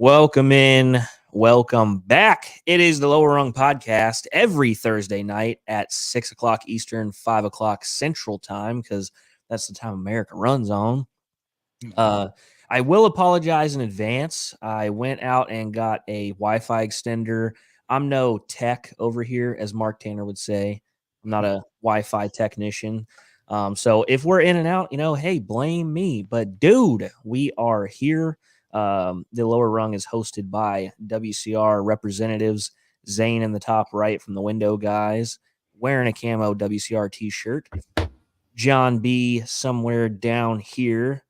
Welcome in. Welcome back. It is the Lower Rung podcast every Thursday night at 6 o'clock Eastern, 5 o'clock Central Time, because that's the time America runs on. I will apologize in advance. I went out and got a Wi-Fi extender. I'm no tech over here, as Mark Tanner would say. I'm not a Wi-Fi technician. So if we're in and out, hey, blame me. But dude, we are here. The Lower Rung is hosted by WCR representatives. Zayne in the top right from the window guys, wearing a camo WCR t-shirt. John B somewhere down here,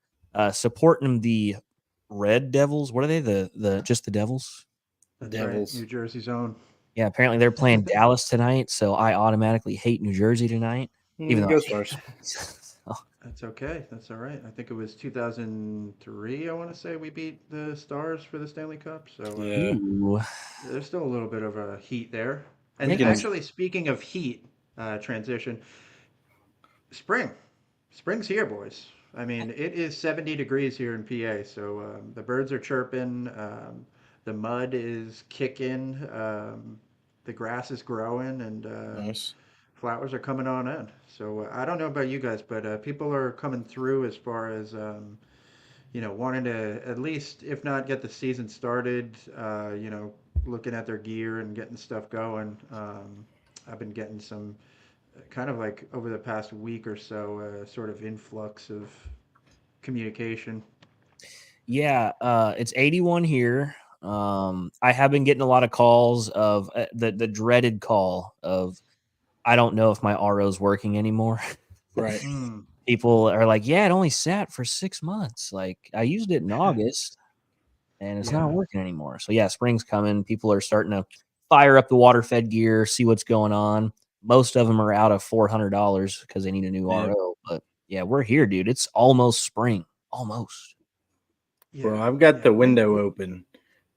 supporting the Red Devils. What are they? The just the Devils? That's Devils. right, New Jersey's own. Yeah, apparently they're playing Dallas tonight, so I automatically hate New Jersey tonight. Even though Go I Stars. That's okay. That's all right. I think it was 2003. I want to say we beat the Stars for the Stanley Cup. So Yeah. Ooh. there's still a little bit of a heat there. And Yeah. actually, speaking of heat, transition, spring. Spring's here, boys. I mean, it is 70 degrees here in PA, so the birds are chirping, the mud is kicking, the grass is growing, and Nice. flowers are coming on in. So I don't know about you guys, but people are coming through as far as wanting to at least, if not get the season started, looking at their gear and getting stuff going. I've been getting some kind of like over the past week or so, sort of influx of communication. Yeah, it's 81 here. I have been getting a lot of calls of the dreaded call of I don't know if my RO is working anymore. Right. People are like, yeah, it only sat for 6 months. Like I used it in August and it's not Yeah. working anymore. So yeah, spring's coming. People are starting to fire up the water fed gear, see what's going on. Most of them are out of $400 because they need a new Yeah. RO. But yeah, we're here, dude. It's almost spring. Almost. Well, Yeah. I've got Yeah. the window open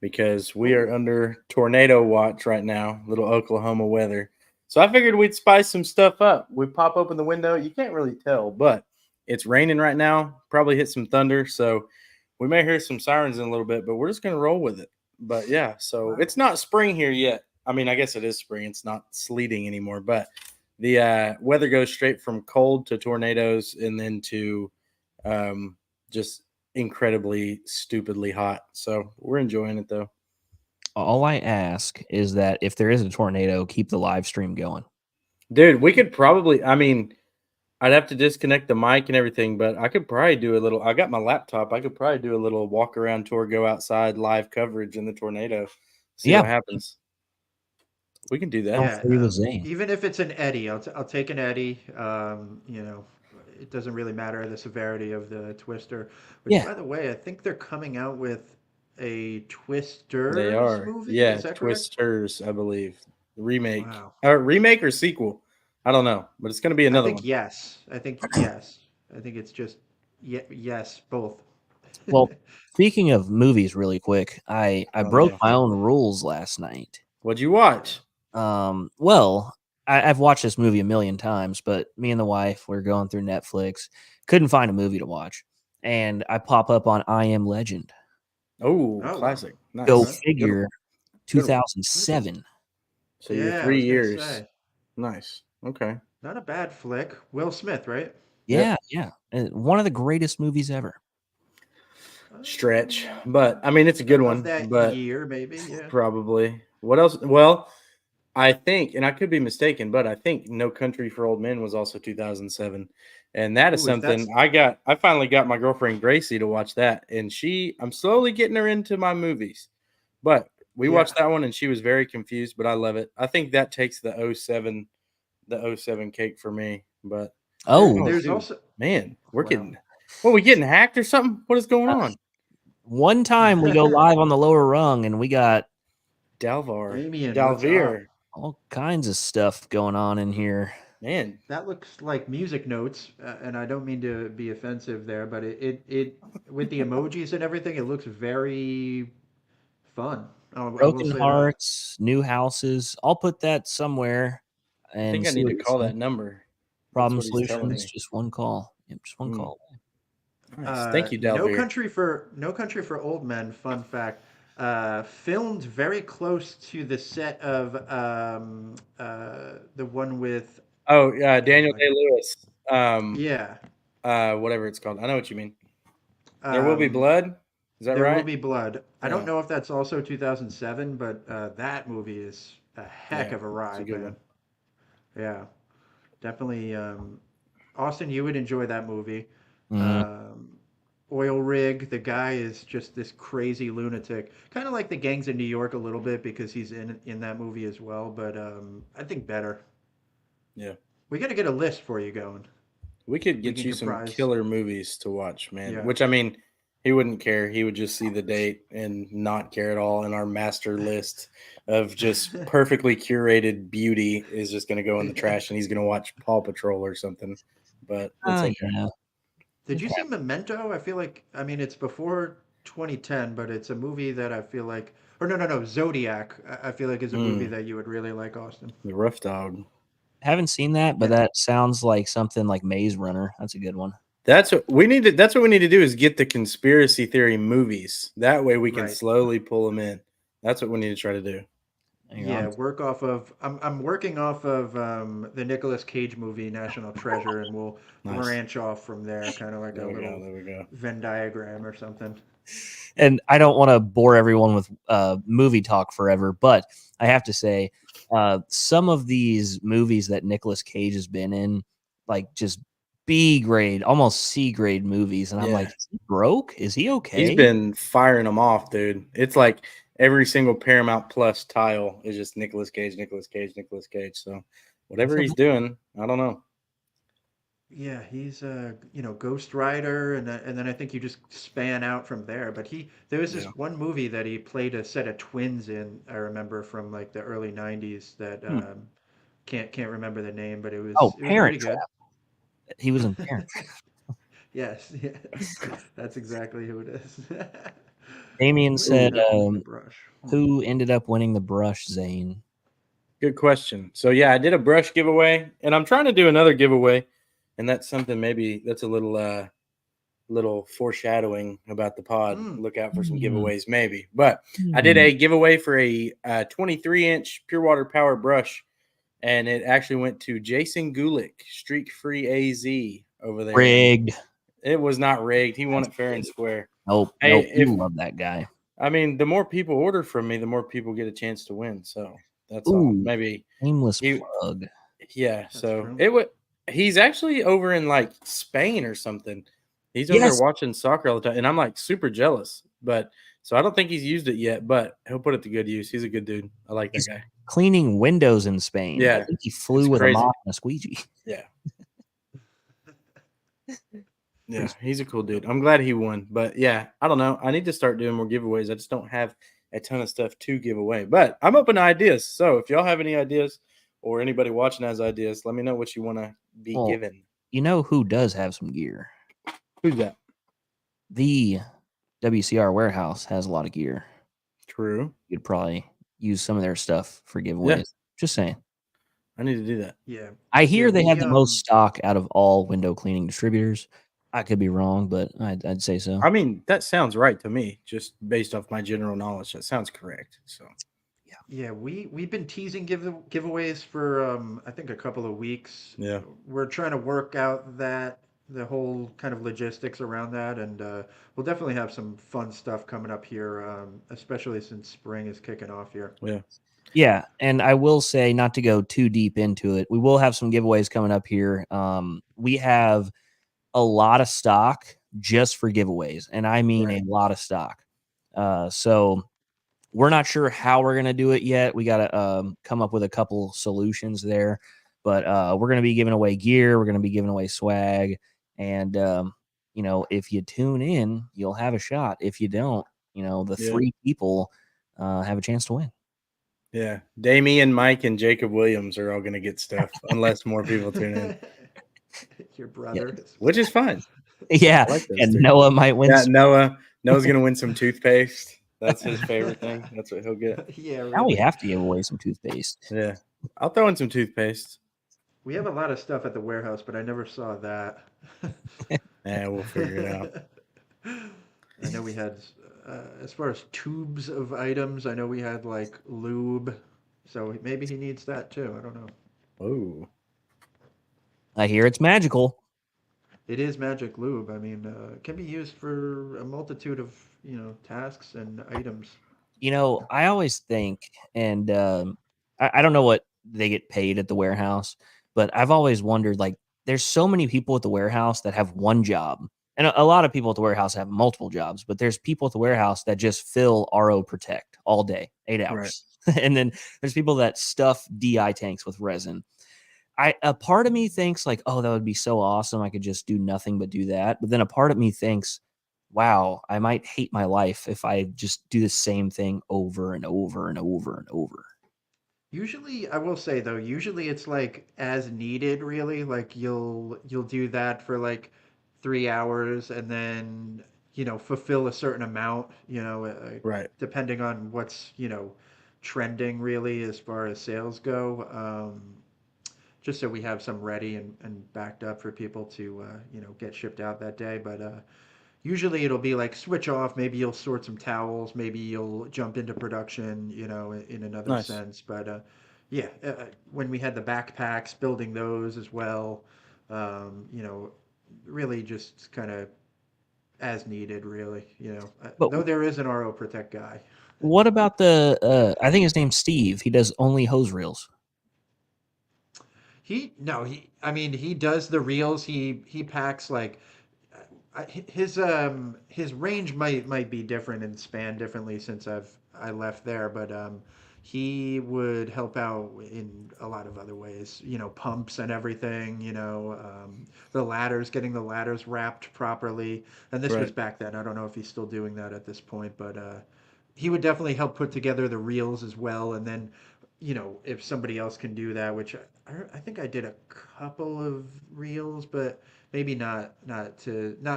because we are under tornado watch right now, little Oklahoma weather. So I figured we'd spice some stuff up. We pop open the window. You can't really tell, but it's raining right now. Probably hit some thunder. So we may hear some sirens in a little bit, but we're just going to roll with it. But yeah, so Wow. it's not spring here yet. I mean, I guess it is spring. It's not sleeting anymore, but the weather goes straight from cold to tornadoes and then to just incredibly stupidly hot. So we're enjoying it though. All I ask is that if there is a tornado, keep the live stream going. Dude, we could probably, I mean, I'd have to disconnect the mic and everything, but I could probably do a little. I got my laptop. I could probably do a little walk around tour, go outside, live coverage in the tornado, see Yeah. what happens. We can do that. Don't Yeah, free with Zane. even if it's an eddy, I'll take an eddy. It doesn't really matter the severity of the Twister. Which, Yeah. by the way, I think they're coming out with a They Twisters are. movie. Yeah, Is that correct? Twisters, I believe. Remake. Wow. Remake or sequel. I don't know, but it's going to be I another think one. yes. I think yes. I think it's just yes, both. Well, speaking of movies, really quick, I Oh, broke yeah. my own rules last night. What'd you watch? Well, I've watched this movie a million times, but me and the wife we're going through Netflix, couldn't find a movie to watch, and I pop up on I Am Legend. Oh, Oh, classic. Nice. Go Okay. figure, Good one. 2007. So you're Yeah, I 3 was gonna years. say. Nice. Okay. Not a bad flick. Will Smith, right? Yeah, yeah, one of the greatest movies ever. Stretch. But I mean it's a good Of one. that But year, maybe. Yeah. probably. What else? Well, I think, and I could be mistaken, but I think No Country for Old Men was also 2007. And that is Ooh, if something that's I finally got my girlfriend Gracie to watch that. And I'm slowly getting her into my movies. But we yeah. watched that one and she was very confused, but I love it. I think that takes the '07 cake for me. But Oh, There's dude, also man, we're wow. getting we getting hacked or something? What is going on? one time we go live on the Lower Rung, and we got Damien, what's up? Dalvier. all kinds of stuff going on in here. Man, That looks like music notes, and I don't mean to be offensive there, but it with the emojis and everything, it looks very fun. I will Broken say that. hearts, new houses. I'll put that somewhere I and think I see need what to you call say. that number. That's Problem what he's telling solutions, me. just one call. Yep, just one Mm, call. nice. Thank you, Dalvier. No Country for Old Men. Fun fact. filmed very close to the set of the one with Oh, yeah, oh Daniel my Day god, Lewis. yeah, Whatever it's called. I know what you mean. There Will Be um, Blood. Is that There Will right? Be Blood. I don't Yeah. know if that's also 2007, but that movie is a heck Yeah. of a It's a ride, good man. one. Yeah, definitely. Austin, you would enjoy that movie. Mhm. Um, Oil Rig, the guy is just this crazy lunatic, kind of like the Gangs of New York a little bit because he's in that movie as well. But I think better. Yeah. We got to get a list for you going. We could We get can you some comprise. killer movies to watch, man. Yeah. Which I mean, he wouldn't care. He would just see the date and not care at all. And our master list of just perfectly curated beauty is just going to go in the trash, and he's going to watch Paw Patrol or something. But that's okay. Yeah. Did you Okay. see Memento? I feel like, I mean, it's before 2010, but it's a movie that I feel like, or no, Zodiac, I feel like is a movie Mm, that you would really like, Austin. the Rough Dog. Haven't seen that, but Yeah, that sounds like something like Maze Runner. That's a good one. That's what we need to. That's what we need to do is get the conspiracy theory movies. That way we can right. slowly pull them in. That's what we need to try to do. You're Yeah, on. work off of, I'm working off of the Nicolas Cage movie, National Treasure, and we'll Nice. branch off from there, kind of like a There we go. little There we go. Venn diagram or something. And I don't want to bore everyone with movie talk forever, but I have to say, some of these movies that Nicolas Cage has been in, like just B grade, almost C grade movies, and I'm like, Yeah. is he broke? Is he He's okay? been firing them off, dude. It's like every single Paramount Plus tile is just Nicolas Cage, Nicolas Cage, Nicolas Cage. So I whatever feel he's bad. doing, I don't know. Yeah, he's Ghost Rider, and then I think you just span out from there. But there was Yeah. this one movie that he played a set of twins in. I remember from like the early '90s that Hmm. can't remember the name, but Oh, it was Parent pretty good. Trap. He was in Parent Trap. Yes, yes, that's exactly who it is. Damien Who ended said, up winning the brush? "Who ended up winning the brush, Zane?" Good question. So yeah, I did a brush giveaway, and I'm trying to do another giveaway, and that's something maybe that's a little foreshadowing about the pod. Hmm. Look out for some Hmm. giveaways, maybe. But I did Hmm. a giveaway for a 23-inch Pure Water Power brush, and it actually went to Jason Gulick, Streak Free AZ over there, and Rigged. it was not rigged. He won That's it fair and rigged. square. Nope. Hey, Nope. You if love that guy. I mean, the more people order from me, the more people get a chance to win. So that's all. Ooh, Maybe shameless he, plug. yeah. That's So true. it would. He's actually over in like Spain or something. He's over there Yes, watching soccer all the time, and I'm like super jealous. But so I don't think he's used it yet, but he'll put it to good use. He's a good dude. I like that he's guy. cleaning windows in Spain. I Yeah, think he it's flew with a crazy. mop and a squeegee. Yeah, Pretty yeah, sweet. he's a cool dude. I'm glad he won. But yeah, I don't know. I need to start doing more giveaways. I just don't have a ton of stuff to give away. But I'm open to ideas. So if y'all have any ideas or anybody watching has ideas, let me know what you want to be Well, given. you know who does have some gear? Who's that? The WCR warehouse has a lot of gear. True. You'd probably use some of their stuff for Yeah, giveaways. Just saying. I need to do that. Yeah, I yeah. hear they have the most stock out of all window cleaning distributors. I could be wrong, but I'd say so. I mean, that sounds right to me, just based off my general knowledge. That sounds correct. So Yeah, we've been teasing giveaways for I think a couple of weeks. yeah, We're trying to work out the whole kind of logistics around that, and we'll definitely have some fun stuff coming up here, especially since spring is kicking off here. yeah, Yeah, and I will say, not to go too deep into it, we will have some giveaways coming up here. We have a lot of stock just for giveaways, and I mean a Right. lot of stock. So we're not sure how we're gonna do it yet. We gotta come up with a couple solutions there, but we're gonna be giving away gear. We're gonna be giving away swag, and if you tune in, you'll have a shot. If you don't, the yeah, 3 people have a chance to win. yeah. Damien, Mike, and Jacob Williams are all going to get stuff unless more people tune in, Your Yeah, brother as which is well. fine. yeah, I like those and three. Noah might win. Yeah, Noah's going to win some toothpaste. That's his favorite thing. That's what he'll get. Yeah, Now we really. have to give away some toothpaste. Yeah, I'll throw in some toothpaste. We have a lot of stuff at the warehouse, but I never saw that. Yeah, we'll figure it out. I know we had as far as tubes of items, I know we had like lube, so maybe he needs that too. I don't know. Oh, I hear it's magical. It is magic lube. I mean, it can be used for a multitude of tasks and items. I always think, and I don't know what they get paid at the warehouse, but I've always wondered like, there's so many people at the warehouse that have one job. And a lot of people at the warehouse have multiple jobs, but there's people at the warehouse that just fill RO Protect all day, eight right. hours. And then there's people that stuff DI tanks with resin. A part of me thinks like, oh, that would be so awesome. I could just do nothing but do that. But then a part of me thinks, wow, I might hate my life if I just do the same thing over and over and over and over. Usually, I will say though, usually it's like as needed, really. Like you'll do that for like 3 hours, and then fulfill a certain amount. Right. Depending on what's trending really as far as sales go. Just so we have some ready and backed up for people to get shipped out that day. But usually it'll be like switch off. Maybe you'll sort some towels. Maybe you'll jump into production, in another Nice. sense. But yeah, when we had the backpacks, building those as well, um, you know, really just kind of as needed, really. But Though there is an RO Protect guy. what about the I think his name's Steve. He does only hose reels. He no he I mean he does the reels. He packs like his range might be different and span differently since I left there, but he would help out in a lot of other ways. Pumps and everything. The ladders, getting the ladders wrapped properly. And this was Right. back then. I don't know if he's still doing that at this point, but he would definitely help put together the reels as well. And then, if somebody else can do that, which I think I did a couple of reels, but maybe not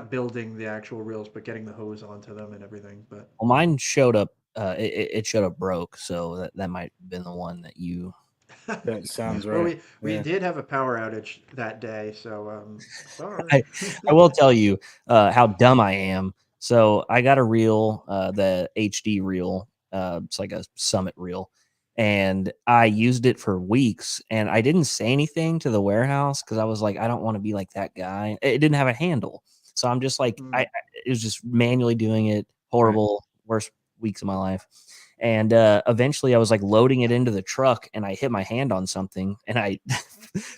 building the actual reels, but getting the hose onto them and everything. But Well, mine showed up. It showed up broke, so that might have been the one that you. That sounds well, right. we Yeah. did have a power outage that day, so sorry. I, I will tell you how dumb I am. So I got a reel, the HD reel. It's like a Summit reel, and I used it for weeks. And I didn't say anything to the warehouse because I was like, I don't want to be like that guy. It didn't have a handle, so I'm just like, Mm. it was just manually doing it. Right. Horrible, worst weeks of my life. And eventually, I was like loading it into the truck, and I hit my hand on something, and I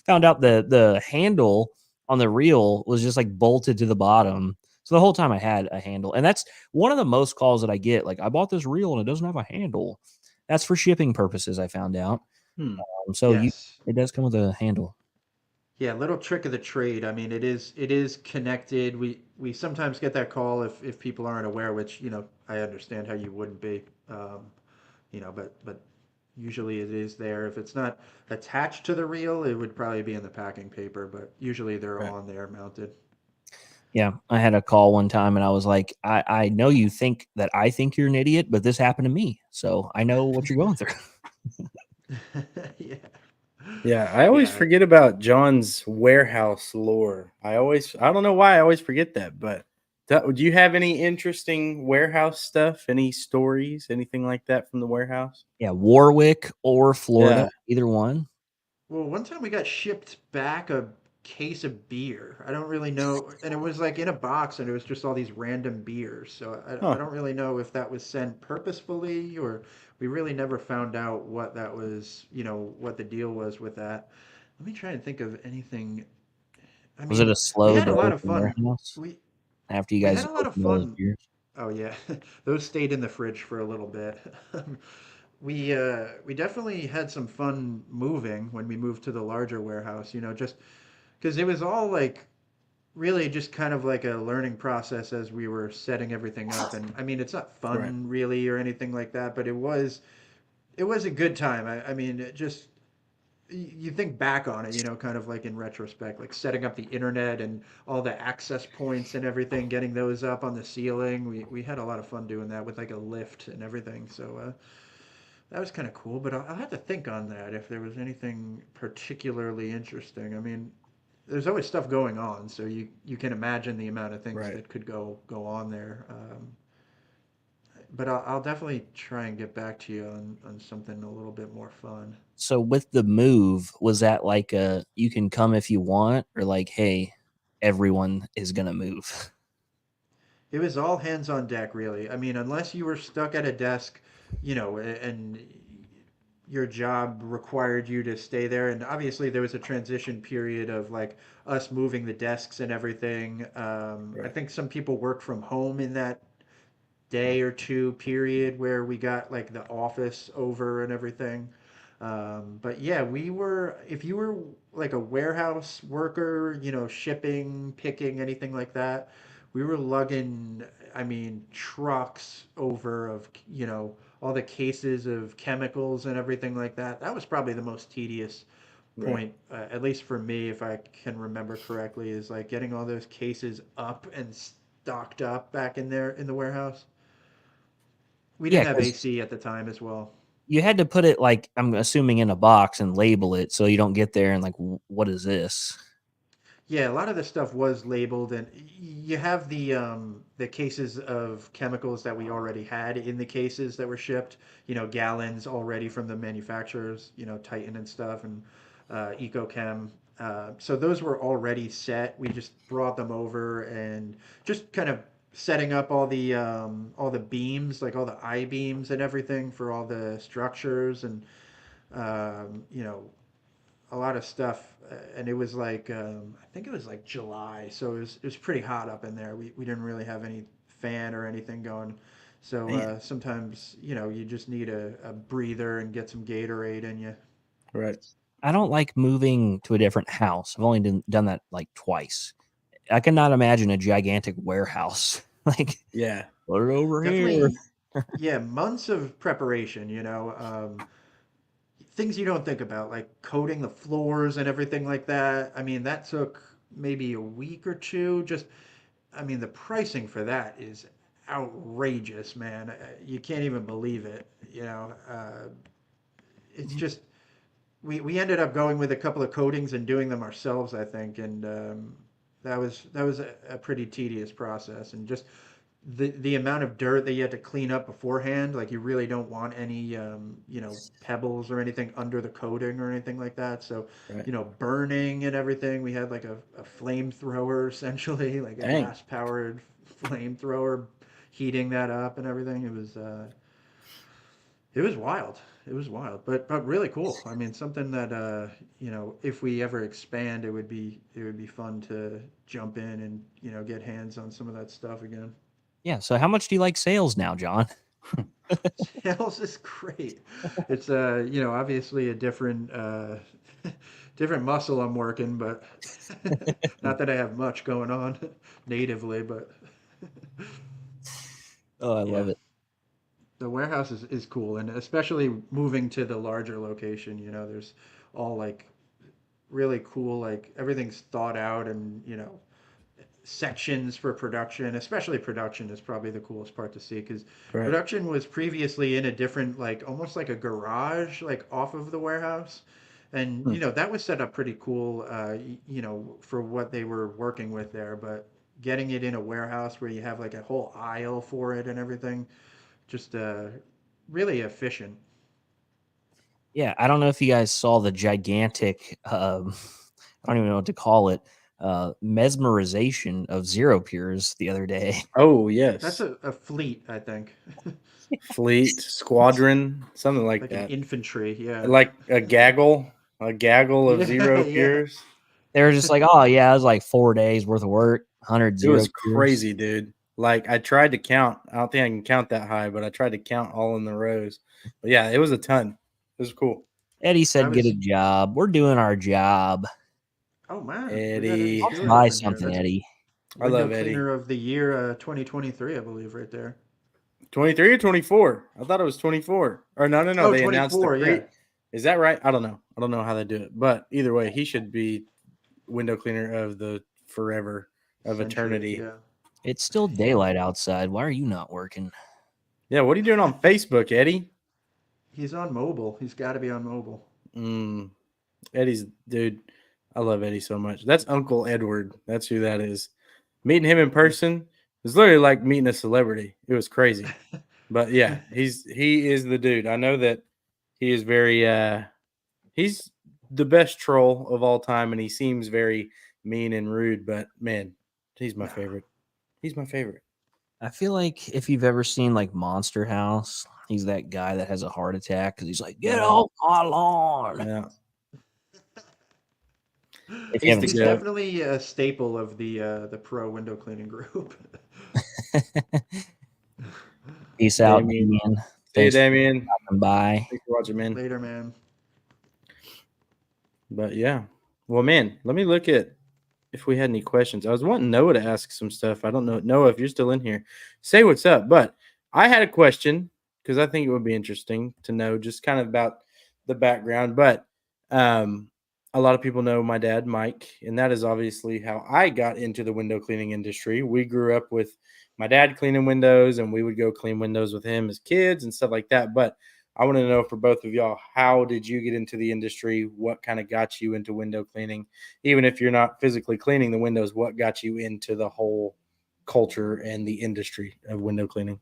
found out the handle on the reel was just like bolted to the bottom. So the whole time I had a handle. And that's one of the most calls that I get. Like, I bought this reel and it doesn't have a handle. That's for shipping purposes, I found out. Hmm. So Yes. it does come with a handle. Yeah, little trick of the trade. I mean, it is connected. We sometimes get that call if people aren't aware, which I understand how you wouldn't be. But usually it is there. If it's not attached to the reel, it would probably be in the packing paper. But usually they're Right. on there mounted. Yeah. I had a call one time and I was like, I know you think that I think you're an idiot, but this happened to me. So I know what you're going through. Yeah. Yeah, I always Yeah. forget about John's warehouse lore. I don't know why I always forget that, but do you have any interesting warehouse stuff? Any stories, anything like that from the warehouse? Yeah. Warwick or Florida, Yeah. either one. Well, one time we got shipped back a case of beer. I don't really know, and it was like in a box, and it was just all these random beers. So I Huh. don't really know if that was sent purposefully, or we really never found out what that was. What the deal was with that. Let me try and think of anything. I Was it mean, a we slow had a day lot at of the fun. warehouse We after you we had guys a lot of opened those fun. beers? Oh yeah, those stayed in the fridge for a little bit. We definitely had some fun moving when we moved to the larger warehouse. Just because it was all like really just kind of like a learning process as we were setting everything up. And I mean, it's not Right. fun really or anything like that, but it was a good time. I mean, it just you think back on it, kind of like in retrospect, like setting up the internet and all the access points and everything, getting those up on the ceiling. We had a lot of fun doing that with like a lift and everything. So that was kind of cool. But I'll have to think on that if there was anything particularly interesting. I mean, there's always stuff going on, so you can imagine the amount of things Right. that could go on there. but I'll definitely try and get back to you on something a little bit more fun. So with the move, was that like a you can come if you want, or like, hey, everyone is gonna move? It was all hands on deck, really. I mean, unless you were stuck at a desk, and your job required you to stay there. And obviously, there was a transition period of like us moving the desks and everything. I Right. think some people work from home in that day or two period where we got like the office over and everything. But yeah, if you were like a warehouse worker, shipping, picking, anything like that, we were lugging, I mean, trucks over of, all the cases of chemicals and everything like that. That was probably the most tedious Right. point, at least for me, if I can remember correctly, is like getting all those cases up and stocked up back in there in the warehouse. We Yeah, didn't have because AC at the time as well. you had to put it like I'm assuming in a box and label it so you don't get there and like, what is this? Yeah, a lot of the stuff was labeled, and you have the cases of chemicals that we already had in the cases that were shipped. Gallons already from the manufacturers. Titan and stuff, and EcoChem. So those were already set. We just brought them over and just kind of setting up all the beams, like all the I beams and everything for all the structures, and um, you know a lot of stuff, and it was like I think it was like July, so it was pretty hot up in there. We didn't really have any fan or anything going, so Man, sometimes you just need a breather and get some Gatorade in you. Right. I don't like moving to a different house. I've only done that like twice. I cannot imagine a gigantic warehouse. Like, Yeah. put it over here. Definitely, yeah, months of preparation. Things you don't think about, like coating the floors and everything like that. I mean, that took maybe a week or two. I mean, the pricing for that is outrageous, man. You can't even believe it. It's just we ended up going with a couple of coatings and doing them ourselves, I think, and that was a pretty tedious process, and just the amount of dirt that you had to clean up beforehand. Like you really don't want any pebbles or anything under the coating or anything like that. So Right. burning and everything. We had like a flamethrower essentially, like a Dang. gas powered flamethrower, heating that up and everything. It was wild. It was wild, but really cool. I mean, something that if we ever expand, it would be fun to jump in and get hands on some of that stuff again. Yeah. So, how much do you like sales now, John? Sales is great. It's obviously a different different muscle I'm working, but not that I have much going on natively, but Oh, I yeah. love it. The warehouse is cool, and especially moving to the larger location, there's all like really cool, like everything's thought out, and sections for production. Especially production is probably the coolest part to see, because Right. production was previously in a different, like almost like a garage, like off of the warehouse, and Hmm. that was set up pretty cool, for what they were working with there. But getting it in a warehouse where you have like a whole aisle for it and everything, just really efficient. Yeah. I don't know if you guys saw the gigantic, I don't even know what to call it, mesmerization of Zero Pures the other day. Oh, That's yes. a fleet, I think. Fleet, squadron, something like Like an that. infantry, yeah. Like a gaggle of Yeah, zero yeah. peers. They were just like, oh, yeah, it was like 4 days worth of work, 100 It Zero was Pures. crazy, dude. Like I tried to count. I don't think I can count that high, but I tried to count all in the rows. But yeah, it was a ton. It was cool. Eddie I said, get a was, job. We're doing our job. oh man, we got Eddie Eddie, I'll Stewart try up in here. something, That's Eddie. I window love Eddie. cleaner of the year, 2023, I believe, right there. 23 or 24? I thought it was 24. Or no, no, no. Oh, They announced the 24, yeah. Is that right? I don't know. I don't know how they do it. But either way, he should be window cleaner of the forever of Century, eternity. yeah. It's still Yeah. daylight outside. Why are you not working? Yeah, what are you doing on Facebook, Eddie? He's on mobile. He's got to be on mobile. Mm, Eddie's dude. I love Eddie so much. That's Uncle Edward. That's who that is. Meeting him in He's person is literally like meeting a celebrity. It was crazy. But yeah, he is the dude. I know that he is very he's the best troll of all time, and he seems very mean and rude. But man, he's my No. favorite. He's my favorite. I feel like if you've ever seen like Monster House, he's that guy that has a heart attack because he's like, "Get Yeah. off my lawn." Yeah, If you he's haven't the He's seen goat. definitely a staple of the pro window cleaning group. it, peace out, Damien. Damien. See you, Thanks for Damien. stopping by. Thanks for watching, man. Later, man. But yeah, well, man, let me look at if we had any questions. I was wanting Noah to ask some stuff. I don't know, Noah, if you're still in here, say what's up. But I had a question because I think it would be interesting to know just kind of about the background. But a lot of people know my dad, Mike, and that is obviously how I got into the window cleaning industry. We grew up with my dad cleaning windows, and we would go clean windows with him as kids and stuff like that. But I want to know for both of y'all, how did you get into the industry? What kind of got you into window cleaning? Even if you're not physically cleaning the windows, what got you into the whole culture and the industry of window cleaning?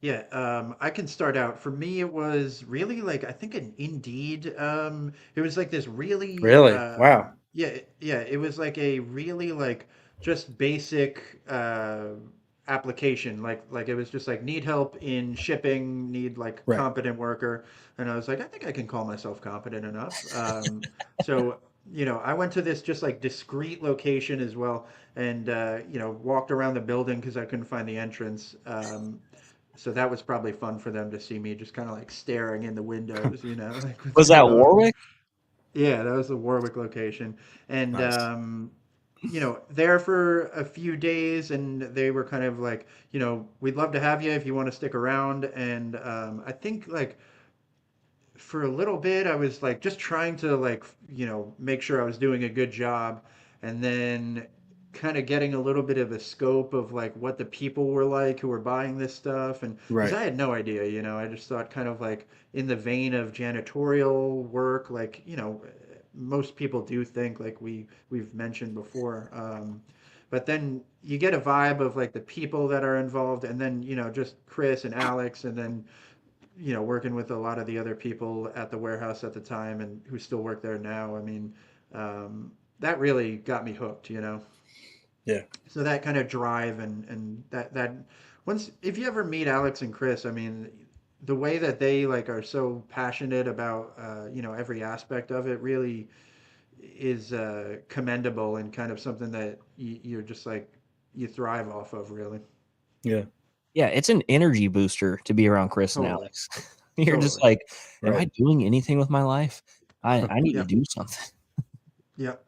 Yeah, I can start out. For me, it was really like I think an Indeed. It was like this really, Really? Wow. yeah. It was like a really like just basic application. Like it was just like need help in shipping, need like Right. competent worker, and I was like, I think I can call myself competent enough. So I went to this just like discreet location as well, and walked around the building because I couldn't find the entrance. So that was probably fun for them to see me just kind of like staring in the windows, like what's Was that going on here? Warwick? Yeah, that was the Warwick location. And, Nice. there for a few days, and they were kind of like, we'd love to have you if you want to stick around. And I think like for a little bit I was like just trying to like make sure I was doing a good job, and then kind of getting a little bit of a scope of like what the people were like who were buying this stuff, and because Right. I had no idea, I just thought kind of like in the vein of janitorial work, like most people do think like we've mentioned before, but then you get a vibe of like the people that are involved, and then just Chris and Alex, and then working with a lot of the other people at the warehouse at the time and who still work there now. I mean, that really got me hooked. Yeah. So that kind of drive and that once, if you ever meet Alex and Chris, I mean, the way that they like are so passionate about every aspect of it really is commendable, and kind of something that you're just like you thrive off of, really. Yeah. Yeah, it's an energy booster to be around Chris and Totally, Alex. You're just totally. like, am I Right. doing anything with my life? I need to Yep, do something. yep,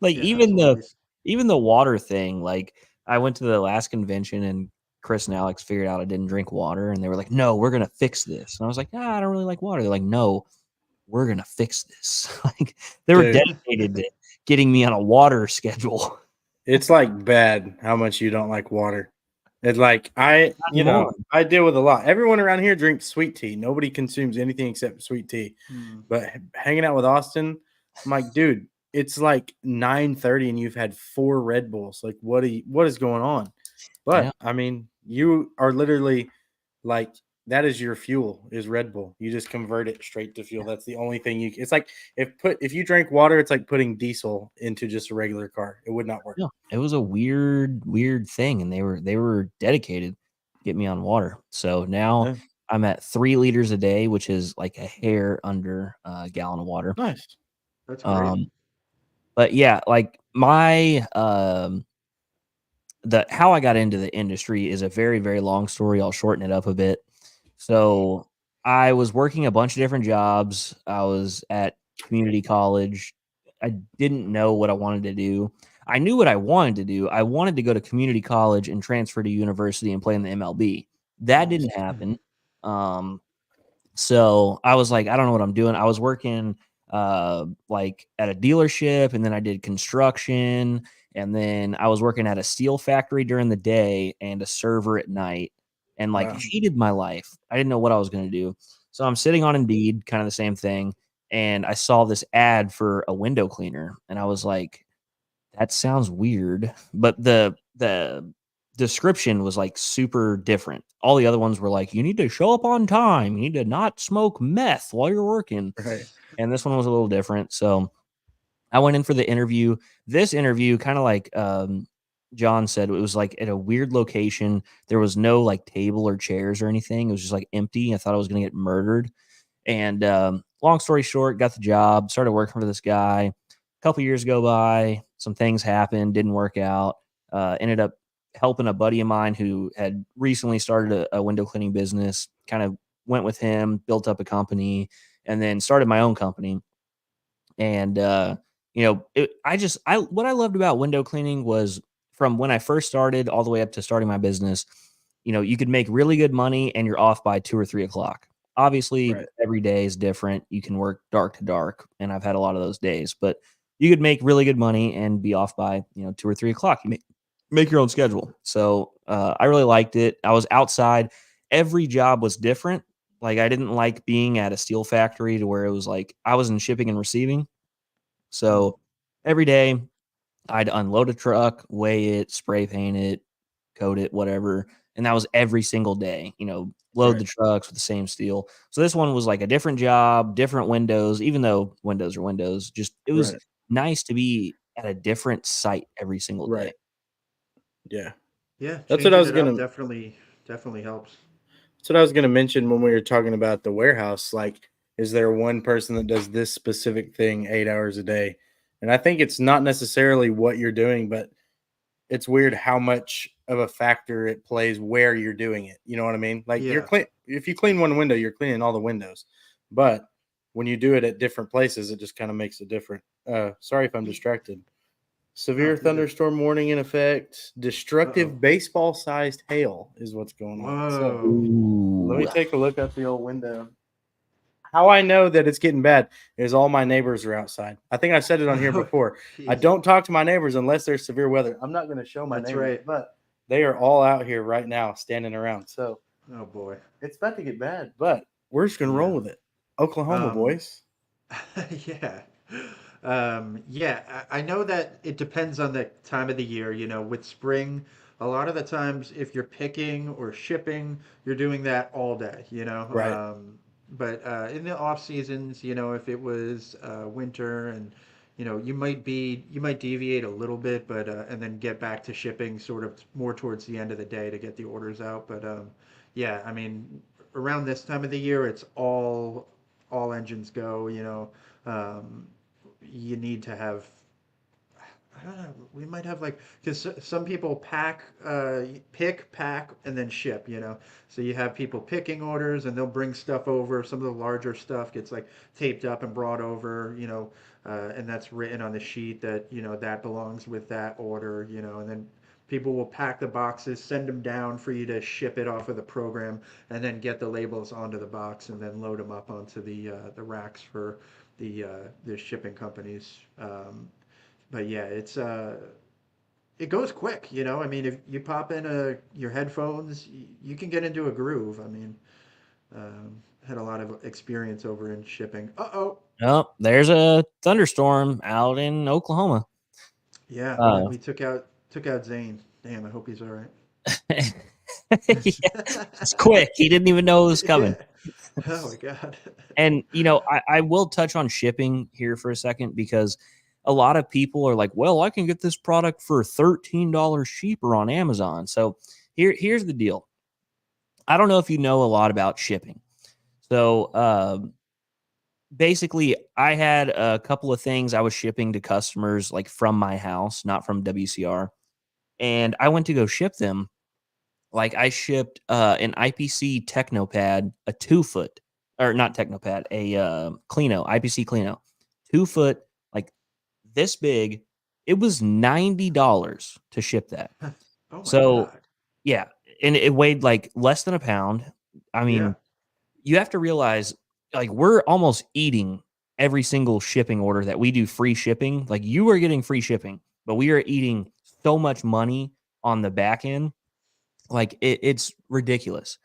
Like yeah, absolutely. even the water thing, like I went to the last convention and Chris and Alex figured out I didn't drink water and they were like, "No, we're going to fix this." And I was like, "Ah, I don't really like water." They're like, "No, we're going to fix this." Like they were Dude, dedicated to getting me on a water schedule. it's like bad how much you don't like water. It's like Not anymore. I deal with a lot. Everyone around here drinks sweet tea. Nobody consumes anything except sweet tea. Hmm. But hanging out with Austin, I'm like, dude, it's like 9:30 and you've had 4 Red Bulls. Like, what is going on? Yeah. But I mean, you are literally like that is your fuel is Red Bull. You just convert it straight to fuel. That's the only thing it's like if you drink water, it's like putting diesel into just a regular car. It would not work. No, it was a weird thing, and they were dedicated to get me on water. So now Yeah. I'm at 3 liters a day, which is like a hair under a gallon of water. Nice. That's great. Um, but yeah, like the how I got into the industry is a very long story. I'll shorten it up a bit. So I was working a bunch of different jobs. I was at community college. I didn't know what I wanted to do. I knew what I wanted to do. I wanted to go to community college and transfer to university and play in the MLB. That Nice. didn't happen. Um, so I was like, I don't know what I'm doing. I was working like at a dealership, and then I did construction, and then I was working at a steel factory during the day and a server at night, and like Wow. hated my life. I didn't know what I was going to do. So I'm sitting on Indeed, kind of the same thing, and I saw this ad for a window cleaner, and I was like, that sounds weird, but the description was like super different. All the other ones were like, you need to show up on time. You need to not smoke meth while you're working. Right. And this one was a little different. So I went in for the interview. This interview, kind of like John said, it was like at a weird location. There was no like table or chairs or anything. It was just like empty. I thought I was going to get murdered. And long story short, got the job, started working for this guy. A couple years go by, some things happened, didn't work out. Ended up helping a buddy of mine who had recently started a window cleaning business. Kind of went with him, built up a company, and then started my own company. And what I loved about window cleaning was from when I first started all the way up to starting my business. You could make really good money and you're off by 2 or 3 o'clock. Obviously, Right. every day is different. You can work dark to dark, and I've had a lot of those days. But you could make really good money and be off by 2 or 3 o'clock. You make your own schedule. So I really liked it. I was outside. Every job was different. Like I didn't like being at a steel factory to where it was like I was in shipping and receiving. So every day I'd unload a truck, weigh it, spray paint it, coat it, whatever. And that was every single day, load Right. the trucks with the same steel. So this one was like a different job, different windows, even though windows are windows. Just it was Right. nice to be at a different site every single day. Right. Yeah. Yeah, That's what I changing was it up gonna. definitely helps. That's what I was gonna mention when we were talking about the warehouse. Like, is there one person that does this specific thing 8 hours a day? And I think it's not necessarily what you're doing, but it's weird how much of a factor it plays where you're doing it. You know what I mean? Like you're Yeah. clean. If you clean one window, you're cleaning all the windows. But when you do it at different places, it just kind of makes it different. Sorry if I'm distracted. No, Severe you're good. thunderstorm warning in effect. Uh-oh. Destructive baseball-sized hail is what's going on. So Whoa. let me Ooh. take a look out the old window. How I know that it's getting bad is all my neighbors are outside. I think I said it on here Oh, before. I jeez. don't talk to my neighbors unless there's severe weather. I'm not going to show my That's neighbors, right. but they are all out here right now standing around. So Oh boy. it's about to get bad, but we're just going to roll Yeah. with it. Oklahoma, Um, boys. yeah. I know that it depends on the time of the year. With spring, a lot of the times, if you're picking or shipping, you're doing that all day, Right. But in the off seasons, if it was winter and, you might deviate a little bit, but, and then get back to shipping sort of more towards the end of the day to get the orders out. But, yeah, I mean, around this time of the year, it's all engines go, you need to have, I don't know, we might have like, because some people pick, pack, and then ship, so you have people picking orders and they'll bring stuff over. Some of the larger stuff gets like taped up and brought over, and that's written on the sheet that that belongs with that order, and then people will pack the boxes, send them down for you to ship it off of the program, and then get the labels onto the box and then load them up onto the racks for the shipping companies. But yeah, it goes quick. I mean, if you pop in your headphones, you can get into a groove. I mean, had a lot of experience over in shipping. Uh-oh. Oh, there's a thunderstorm out in Oklahoma. Yeah, Uh, we took out Zayne. Damn, I hope he's all right. yeah, it's quick. He didn't even know it was coming. Yeah. Oh my God. And I will touch on shipping here for a second because a lot of people are like, well, I can get this product for $13 cheaper on Amazon. So here's the deal. I don't know if you know a lot about shipping. So basically, I had a couple of things I was shipping to customers like from my house, not from WCR. And I went to go ship them. Like I shipped an IPC Technopad, a 2 foot, or not Technopad, a Cleano, IPC Cleano, 2 foot, like this big. It was $90 to ship that. Oh my So God. yeah, and it weighed like less than a pound. I Yeah. mean, you have to realize like we're almost eating every single shipping order that we do free shipping. Like you are getting free shipping, but we are eating so much money on the back end. Like it's ridiculous.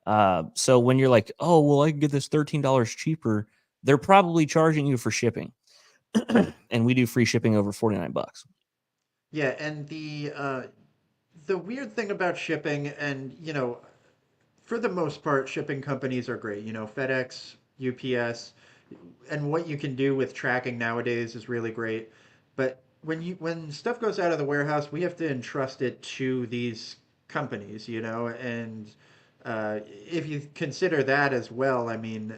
So when you're like, oh well, I can get this $13 cheaper, they're probably charging you for shipping, and we do free shipping over $49. Yeah, and the weird thing about shipping, and for the most part, shipping companies are great. FedEx, UPS, and what you can do with tracking nowadays is really great. But when stuff goes out of the warehouse, we have to entrust it to these companies, and if you consider that as well, I mean,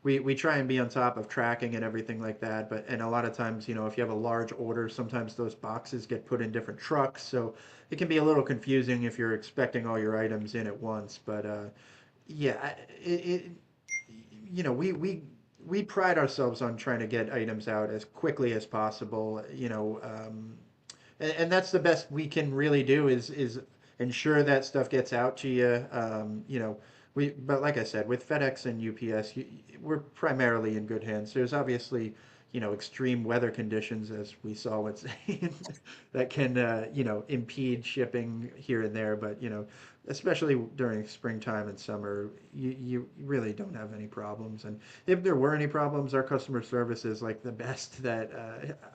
we try and be on top of tracking and everything like that. And a lot of times, if you have a large order, sometimes those boxes get put in different trucks, so it can be a little confusing if you're expecting all your items in at once. But yeah, we pride ourselves on trying to get items out as quickly as possible. And that's the best we can really do is ensure that stuff gets out to you. But like I said, with FedEx and UPS, we're primarily in good hands. There's obviously, extreme weather conditions, as we saw with Zayne, that can, impede shipping here and there. But, especially during springtime and summer, you really don't have any problems. And if there were any problems, our customer service is like the best that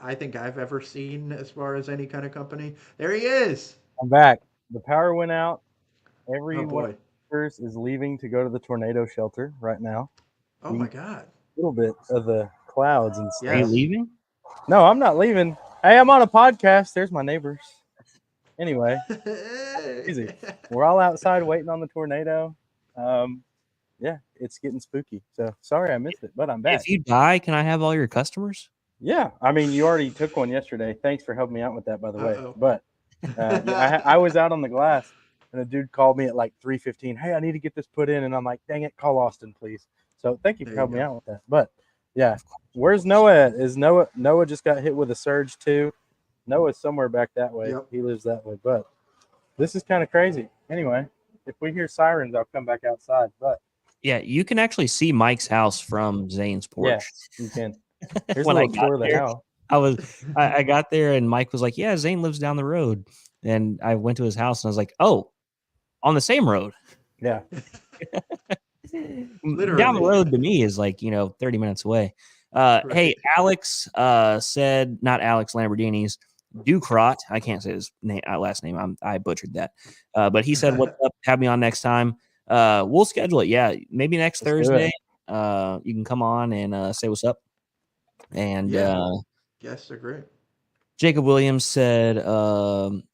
I think I've ever seen as far as any kind of company. There he is. I'm back. The power went out. Oh Every one of boy. the workers is leaving to go to the tornado shelter right now. Oh You my can see God. a little bit of the clouds and Are you stuff. Yes. leaving? No, I'm not leaving. Hey, I'm on a podcast. There's my neighbors. Anyway, easy. We're all outside waiting on the tornado. Yeah, it's getting spooky. So sorry I missed it, but I'm back. If you die, can I have all your customers? Yeah, I mean, you already took one yesterday. Thanks for helping me out with that, by the way. Uh-oh. But yeah, I was out on the glass, and a dude called me at like 3:15. Hey, I need to get this put in, and I'm like, dang it, call Austin, please. So thank you for There you helping me go. out with that. But yeah, where's Noah at? Is Noah just got hit with a surge too? Noah's somewhere back that way. Yep. He lives that way. But this is kind of crazy. Anyway, if we hear sirens, I'll come back outside. But Yeah, you can actually see Mike's house from Zane's porch. yeah, you can. Here's a When I little got tour of the there, house. I got there and Mike was like, "Yeah, Zane lives down the road." And I went to his house and I was like, "Oh, on the same road." Yeah. Down the Literally. road to me is like 30 minutes away. Hey, Right. Alex said, not Alex Lamborghini's, Ducrot. I can't say his name, last name. I butchered that. But he said, "What's up? Have me on next time." We'll schedule it. Yeah, maybe next Let's do Thursday. it. You can come on and say what's up. And Yeah. Yes, they're great. Jacob Williams said,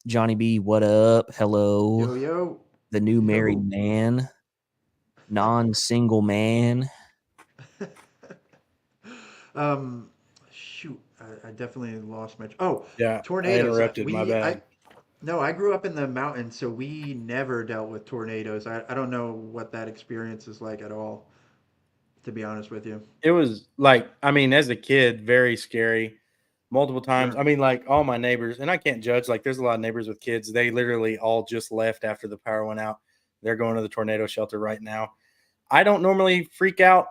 "Johnny B, what up? Hello, Yo, yo. the new married Yo. man, non-single man." um, shoot. I definitely lost my. Oh, Yeah, I tornadoes. interrupted. My bad. No, I grew up in the mountains, so we never dealt with tornadoes. I don't know what that experience is like at all, to be honest with you. It was like, I mean, as a kid, very scary. Multiple times. Sure. I mean, like all my neighbors, and I can't judge. Like, there's a lot of neighbors with kids. They literally all just left after the power went out. They're going to the tornado shelter right now. I don't normally freak out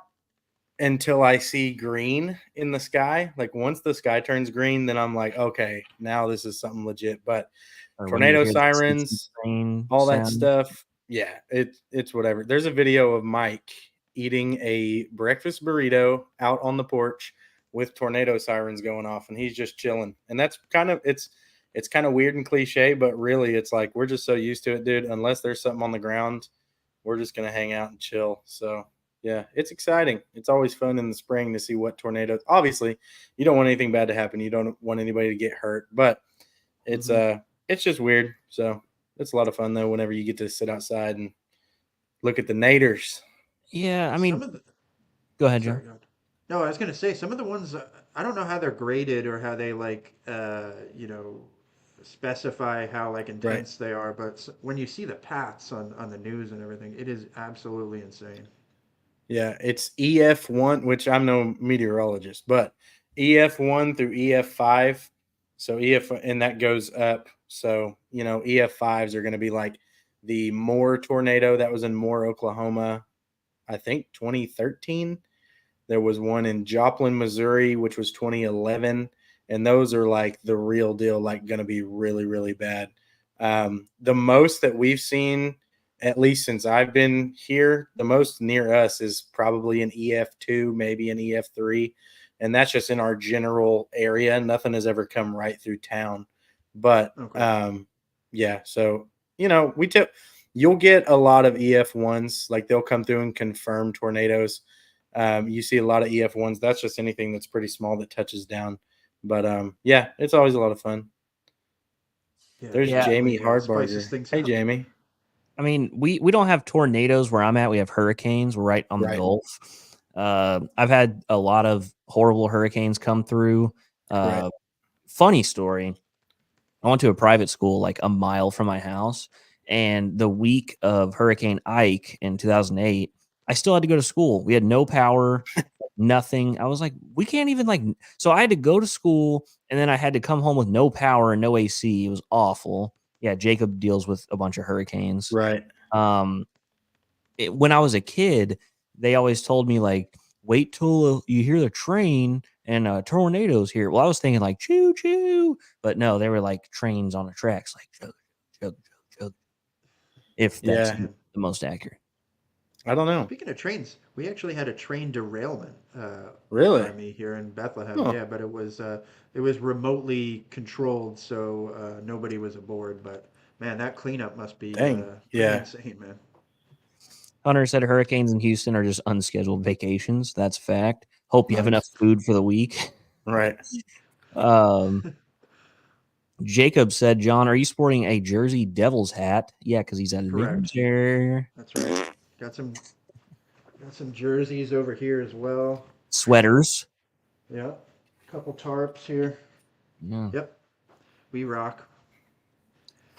until I see green in the sky. Like, once the sky turns green, then I'm like, okay, now this is something legit. But Or when you tornado hear the CC sirens, train all that sound. stuff. Yeah, it's whatever. There's a video of Mike eating a breakfast burrito out on the porch with tornado sirens going off, and he's just chilling. And that's kind of it's kind of weird and cliche, but really it's like we're just so used to it, dude. Unless there's something on the ground, we're just gonna hang out and chill. So yeah, it's exciting. It's always fun in the spring to see what tornadoes. Obviously, you don't want anything bad to happen. You don't want anybody to get hurt, but it's Mhm. it's just weird. So it's a lot of fun though whenever you get to sit outside and look at the naders. Yeah, I Some mean, of the. go ahead, Joe. Sorry, go ahead. No, I was gonna say some of the ones. I don't know how they're graded or how they like, specify how like Right. intense they are. But when you see the paths on the news and everything, it is absolutely insane. Yeah, it's EF1, which I'm no meteorologist, but EF1 through EF5. So EF, and that goes up. So, EF5s are going to be like the Moore tornado that was in Moore, Oklahoma, I think 2013. There was one in Joplin, Missouri, which was 2011. And those are like the real deal, like going to be really, really bad. The most that we've seen, at least since I've been here, the most near us is probably an EF2, maybe an EF3. And that's just in our general area. Nothing has ever come right through town. But Okay. Yeah. So, you'll get a lot of EF1s. Like they'll come through and confirm tornadoes. You see a lot of EF1s. That's just anything that's pretty small that touches down. But yeah, it's always a lot of fun. Yeah, There's Yeah. Jamie definitely spices Hardbarger. things Hey, up. Jamie. I mean, we don't have tornadoes where I'm at. We have hurricanes. We're right on the Right. Gulf. I've had a lot of horrible hurricanes come through. Right. Funny story. I went to a private school like a mile from my house, and the week of Hurricane Ike in 2008, I still had to go to school. We had no power, nothing. I was like, we can't even like. So I had to go to school, and then I had to come home with no power and no AC. It was awful. Yeah, Jacob deals with a bunch of hurricanes. Right. Um, when I was a kid, they always told me like, wait till you hear the train and tornadoes here. Well, I was thinking like choo choo, but no, they were like trains on the tracks, like chug chug chug chug. If that's Yeah. the Man, most accurate. I don't know. speaking of trains, we actually had a train derailment by Really? me here in Bethlehem. Oh, Yeah, but it was remotely controlled, so nobody was aboard. But man, that cleanup must be dang. pretty Yeah. insane, man. Hunter said hurricanes in Houston are just unscheduled vacations. That's fact. Hope you have enough Nice. food for the week. Right. Um, Jacob said, John, are you sporting a Jersey Devils hat? Yeah, because he's a Correct. loser. That's right. Got some got some jerseys over here as well. Sweaters. Yeah, couple tarps here. Yeah. Yep, we rock.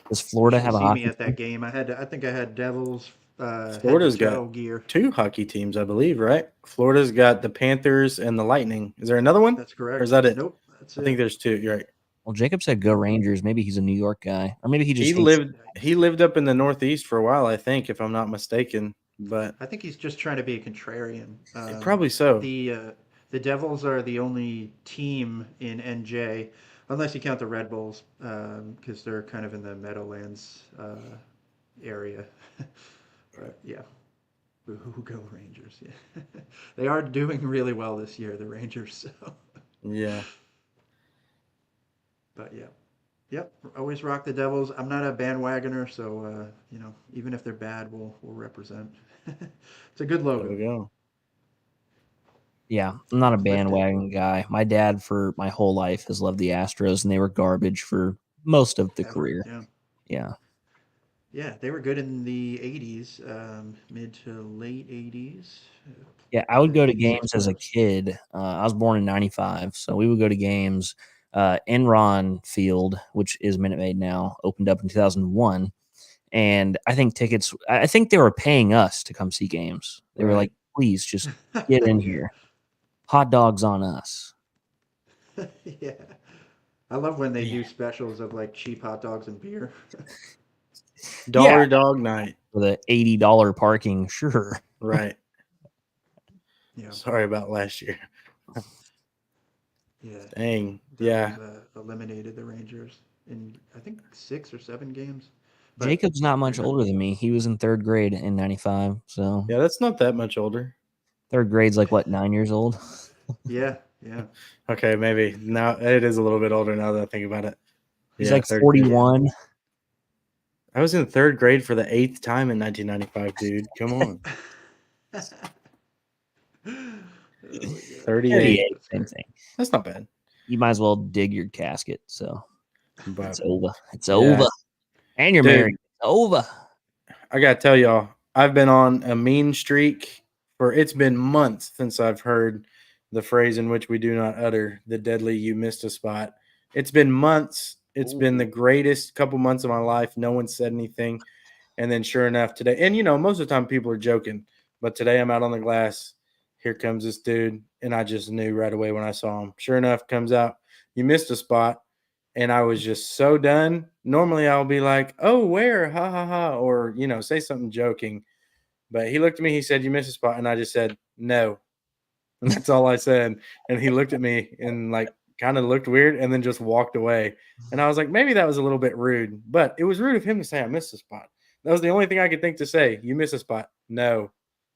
Does You Florida should have have a seen me hockey at team? that game. I think I had Devils head to Florida's got toe gear. 2 hockey teams, I believe, right? Florida's got the Panthers and the Lightning. Is there another one? That's Or is correct. that it? Nope, that's I think it. there's 2. You're right. Well, Jacob said go Rangers. Maybe he's a New York guy, or maybe he He just hates. lived he lived up in the Northeast for a while, I think, if I'm not mistaken. But I think he's just trying to be a contrarian. probably so. The Devils are the only team in NJ, unless you count the Red Bulls, because they're kind of in the Meadowlands area. But yeah, who go Rangers? Yeah, they are doing really well this year, the Rangers. So, Yeah. but yeah, yep, always rock the Devils. I'm not a bandwagoner, so even if they're bad, we'll represent. It's a good There we logo. go. Yeah, I'm not a Clifton. bandwagon guy. My dad, for my whole life, has loved the Astros, and they were garbage for most of the Ever. career. Yeah. Yeah, Yeah, they were good in the 80s, mid to late 80s. yeah. I would The go to 86 games as a playoffs. kid. I was born in '95, so we would go to games. Enron Field, which is Minute Maid now, opened up in 2001, and I think tickets. I think they were paying us to come see games. They were like, Right. "Please, just get in Yeah. here. Hot dogs on us." Yeah. I love when they Yeah. do specials of like cheap hot dogs and beer. Yeah, Dollar Dog Night. for the $80 parking, sure. Right. Yeah. Sorry about last year. Yeah. Dang. Devils Yeah. eliminated the Rangers in, I think, 6 or 7 games. But Jacob's not they're much good. older than me. He was in third grade in '95. So Yeah, that's not that much older. third grade's like what, 9 years old? Yeah. Yeah. Okay, maybe. Now it is a little bit older now that I think about it. He's Yeah, like third grade. 41. I was in 3rd grade for the 8th time in 1995, dude. Come on. Oh my God. 38. That's Same great. thing. That's not bad. You might as well dig your casket. So But it's over. It's yeah. over. And you're Dude, married. It's over. I gotta tell y'all, I've been on a mean streak for it's been months since I've heard the phrase in which we do not utter the deadly "you missed a spot." It's been months. It's been the greatest couple months of my life. No one said anything, and then sure enough today, and most of the time people are joking, but today I'm out on the glass. Here comes this dude, and I just knew right away when I saw him. Sure enough, comes out, you missed a spot. And I was just so done. Normally I'll be like, oh, where? Ha ha ha. Or, say something joking. But he looked at me, he said, you missed a spot. And I just said, no. And that's all I said. And he looked at me and like kind of looked weird and then just walked away. And I was like, maybe that was a little bit rude. But it was rude of him to say I missed a spot. That was the only thing I could think to say. You missed a spot. No.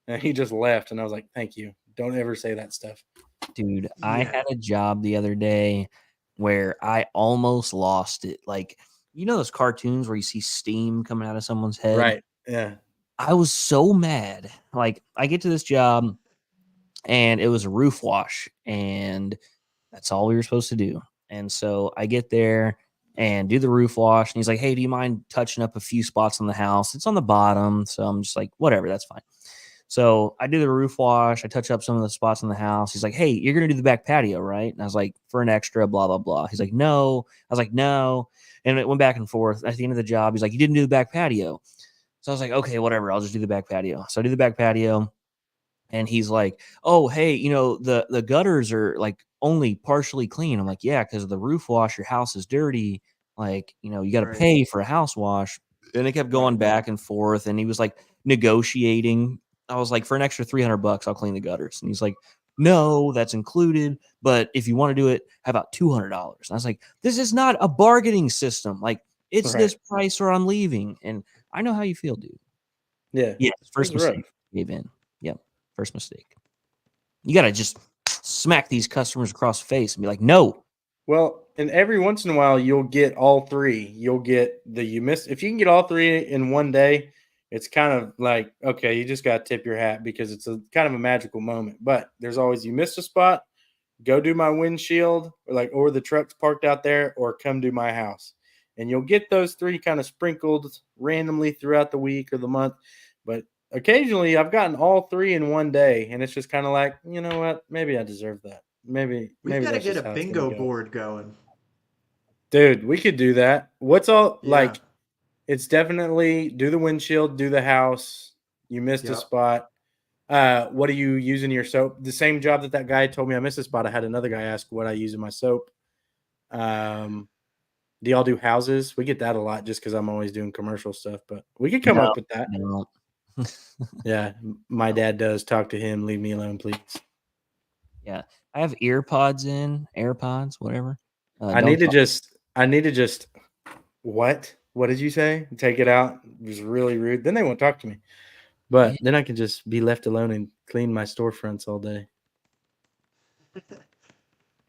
And he just left. And I was like, thank you. Don't ever say that stuff. Dude, I Yeah. had a job the other day where I almost lost it. Like, you know those cartoons where you see steam coming out of someone's head? Right. Yeah. I was so mad. Like, I get to this job and it was a roof wash, and that's all we were supposed to do. And so I get there and do the roof wash, and he's like, "Hey, do you mind touching up a few spots on the house? It's on the bottom." So I'm just like, "Whatever, that's fine." So I do the roof wash. I touch up some of the spots in the house. He's like, "Hey, you're gonna do the back patio, right?" And I was like, "For an extra, blah blah blah." He's like, "No." I was like, "No," and it went back and forth. At the end of the job, he's like, "You didn't do the back patio." So I was like, "Okay, whatever. I'll just do the back patio." So I do the back patio. And he's like, "Oh, hey, the gutters are like only partially clean." I'm like, "Yeah, because of the roof wash, your house is dirty. Like, you got to Right. pay for a house wash." And it kept going back and forth, and he was like negotiating. I was like, "For an extra $300, I'll clean the gutters." And he's like, "No, that's included. But if you want to do it, how about $200?" And I was like, "This is not a bargaining system. Like, it's Right. this price or I'm leaving." And I know how you feel, dude. Yeah. Yes, first It's rough. mistake. Gave in. Yep. First mistake. You got to just smack these customers across the face and be like, "No." Well, and every once in a while, you'll get all three. You'll get if you can get all three in one day, it's kind of like, okay, you just got to tip your hat because it's a kind of a magical moment. But there's always, you missed a spot, go do my windshield, or the truck's parked out there, or come do my house. And you'll get those three kind of sprinkled randomly throughout the week or the month. But occasionally I've gotten all three in one day, and it's just kind of like, you know what? Maybe I deserve that. Maybe We've got to that's get just a how it's gonna bingo go. board going. Dude, we could do that. What's all Yeah. it's definitely do the windshield, do the house. You missed a Yep. spot. What are you using your soap? The same job that guy told me I missed a spot. I had another guy ask what I use in my soap. Do y'all do houses? We get that a lot just because I'm always doing commercial stuff, but we could come No, up with that. no. Yeah, my dad does. Talk to him. Leave me alone, please. Yeah, I have ear pods in, AirPods, whatever. I need to just. What? What did you say? Take it out. It was really rude. Then they won't talk to me. But Yeah. then I can just be left alone and clean my storefronts all day.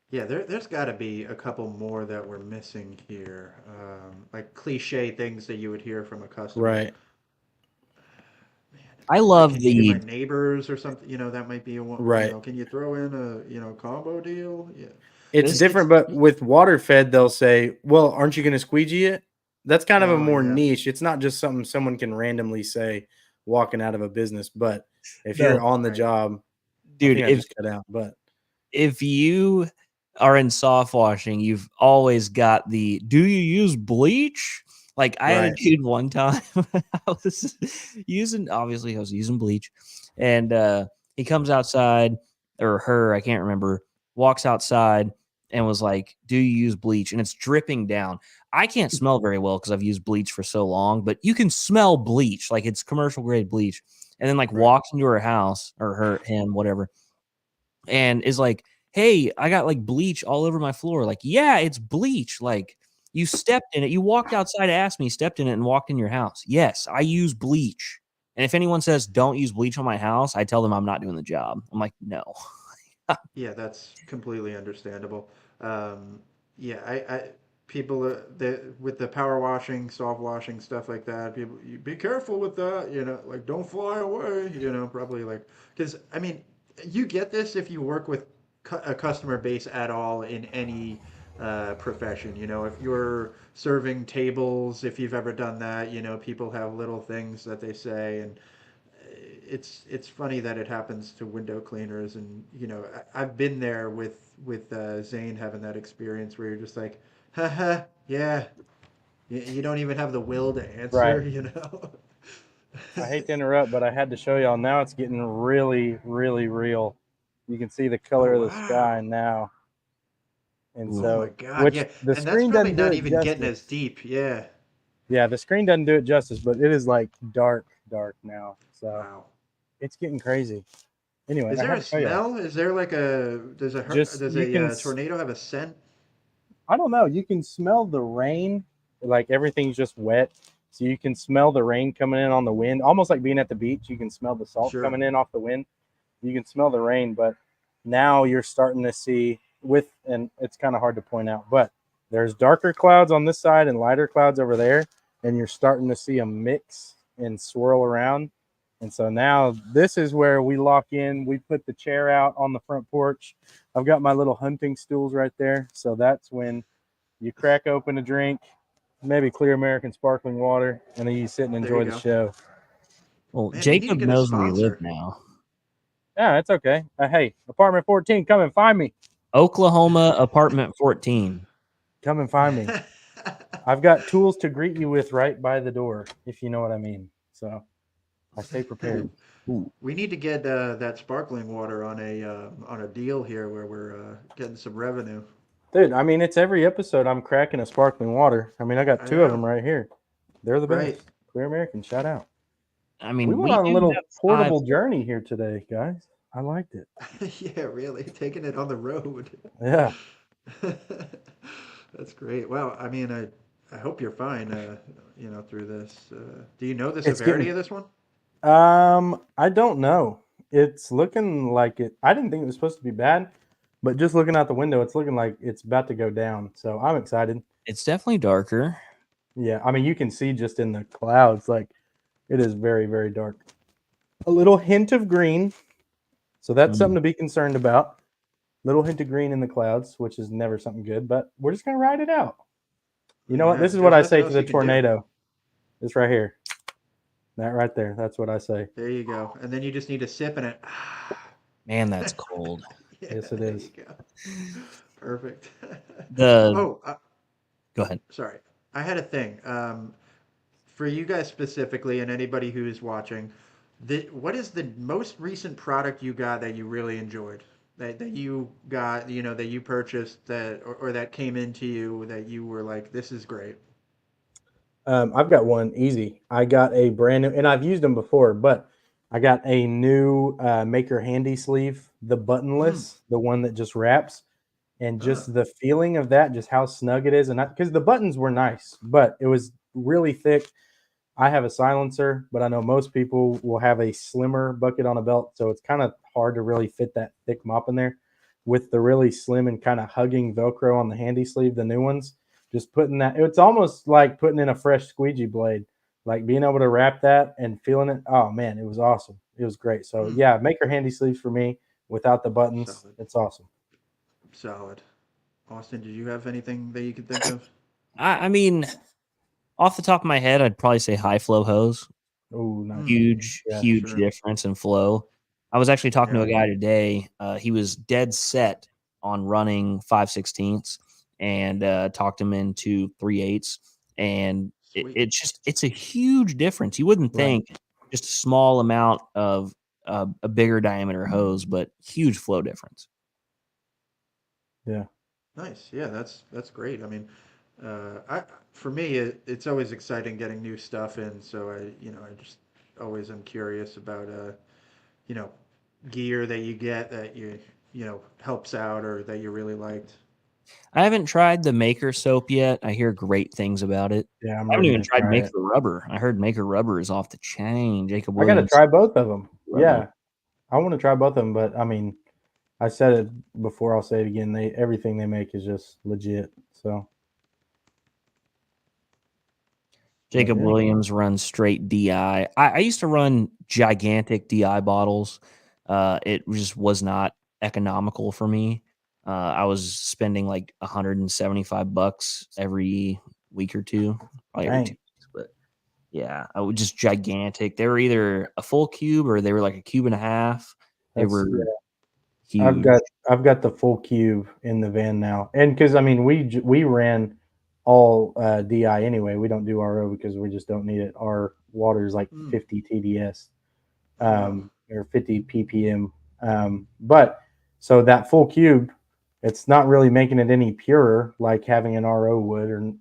Yeah, there's got to be a couple more that we're missing here, like cliche things that you would hear from a customer. Right. Man, I like, love can you be my the neighbors or something? That might be a one. Right. Can you throw in a combo deal? Yeah, It's this. different, but with water fed, they'll say, well, aren't you going to squeegee it? That's kind of a Oh more yeah, niche. It's not just something someone can randomly say walking out of a business. But if No, you're on the right. job, I dude. think I just cut out. But If you are in soft washing, you've always got the "Do you use bleach?" Like, I had a right. dude one time. I was obviously I was using bleach, and he comes outside, or her, I can't remember, walks outside and was like, "Do you use bleach?" And it's dripping down. I can't smell very well because I've used bleach for so long, but you can smell bleach, like it's commercial grade bleach. And then like Right. walks into her house, or him, whatever, and is like, "Hey, I got like bleach all over my floor." Like, "Yeah, it's bleach. Like, you stepped in it. You walked outside, asked me, stepped in it, and walked in your house." "Yes, I use bleach." And if anyone says don't use bleach on my house, I tell them I'm not doing the job. I'm like, "No." Yeah, that's completely understandable. Um, yeah, I people with the power washing, soft washing stuff like that. People, you be careful with that. Like don't fly away. Probably like because I mean, you get this if you work with a customer base at all in any profession. If you're serving tables, if you've ever done that, people have little things that they say and it's funny that it happens to window cleaners, and I've been there with Zane having that experience where you're just like, haha, yeah, you don't even have the will to answer, Right. you know. I hate to interrupt, but I had to show y'all. Now it's getting really, really real. You can see the color Oh of the sky wow. now. And Oh my so, God, which yeah, the and that's screen probably doesn't do not it even getting as justice. deep. Yeah. Yeah, the screen doesn't do it justice, but it is like dark, dark now. So Wow. it's getting crazy. Anyway, Is I there had a to show y'all. smell? Is there like a Just does you can, a tornado have a scent? I don't know, you can smell the rain, like everything's just wet. So you can smell the rain coming in on the wind, almost like being at the beach. You can smell the salt Sure. coming in off the wind. You can smell the rain, but now you're starting to see and it's kind of hard to point out, but there's darker clouds on this side and lighter clouds over there, and you're starting to see them mix and swirl around. And so now this is where we lock in. We put the chair out on the front porch. I've got my little hunting stools right there. So that's when you crack open a drink, maybe clear American sparkling water, and then you sit and There enjoy you the go. show. Well, Man, we need to Jacob get a knows where we live sponsor. now. Yeah, it's okay. Hey, apartment 14, come and find me. Oklahoma apartment 14. Come and find me. I've got tools to greet you with right by the door, if you know what I mean. So I stay prepared. Ooh. We need to get that sparkling water on a deal here where we're getting some revenue. Dude, I mean, it's every episode I'm cracking a sparkling water. I mean, I got I two of know. them right here. They're the Right. best. Clear American, shout out. I mean, We went on a do little have portable 5. journey here today, guys. I liked it. Yeah, really. Taking it on the road. Yeah. That's great. Well, I mean, I hope you're fine, through this. Do you know the It's severity getting of this one? I don't know. It's looking like it. I didn't think it was supposed to be bad, but just looking out the window, it's looking like it's about to go down. So I'm excited. It's definitely darker. Yeah, I mean, you can see just in the clouds, like it is very, very dark. A little hint of green, so that's something to be concerned about. Little hint of green in the clouds, which is never something good, but we're just gonna ride it out. You know what? Yeah, This is there's what I nothing say to else the you can do. tornado. This right here, that right there. That's what I say. There you go. And then you just need to sip in it. Man, that's cold. Yeah, Yes, it there is. you go. Perfect. The Oh, Go ahead. sorry. I had a thing. For you guys specifically, and anybody who's watching, what is the most recent product you got that you really enjoyed? That you got, that you purchased or that came into you that you were like, this is great. I've got one easy. I got a brand new, and I've used them before, but I got a new Maker Handy sleeve, the Mm. buttonless, the one that just wraps, and Uh, just the feeling of that, just how snug it is, and because the buttons were nice, but it was really thick. I have a silencer, but I know most people will have a slimmer bucket on a belt, so it's kind of hard to really fit that thick mop in there. With the really slim and kind of hugging Velcro on the handy sleeve, the new ones, just putting that, it's almost like putting in a fresh squeegee blade, like being able to wrap that and feeling it. Oh man, it was awesome. It was great. So mm, yeah, Maker Handy sleeves for me without the buttons. solid. It's awesome. Solid. Austin, did you have anything that you could think of? I mean, off the top of my head, I'd probably say high flow hose. Oh, nice. Mm, Huge, Yeah, huge sure. difference in flow. I was actually talking to Yeah. a guy today. He was dead set on running 5/16 and talked him into 3/8. And Sweet. it's a huge difference. You wouldn't right. think just a small amount of a bigger diameter hose, but huge flow difference. Yeah. Nice. Yeah, that's great. I mean, for me, it's always exciting getting new stuff in. So I just always am curious about you know, gear that you get that helps out or that you really liked. I haven't tried the Maker soap yet. I hear great things about it. Yeah, I'm I haven't ready even to tried try Maker it. rubber. I heard Maker rubber is off the chain. Jacob I got to Williams. try both of them. Rubber. Yeah, I want to try both of them, but I mean, I said it before. I'll say it again. Everything they make is just legit. So Jacob yeah. Williams runs straight DI. I used to run gigantic DI bottles. It just was not economical for me. I was spending like $175 every week or two, probably every 2 Dang, weeks. But yeah, I was just gigantic. They were either a full cube or they were like a cube and a half. They that's were yeah. I've huge. got I've got the full cube in the van now, and because I mean we ran all DI anyway. We don't do RO because we just don't need it. Our water is like Mm. 50 TDS. Oh wow. Or 50 ppm. But so that full cube, it's not really making it any purer like having an RO would, or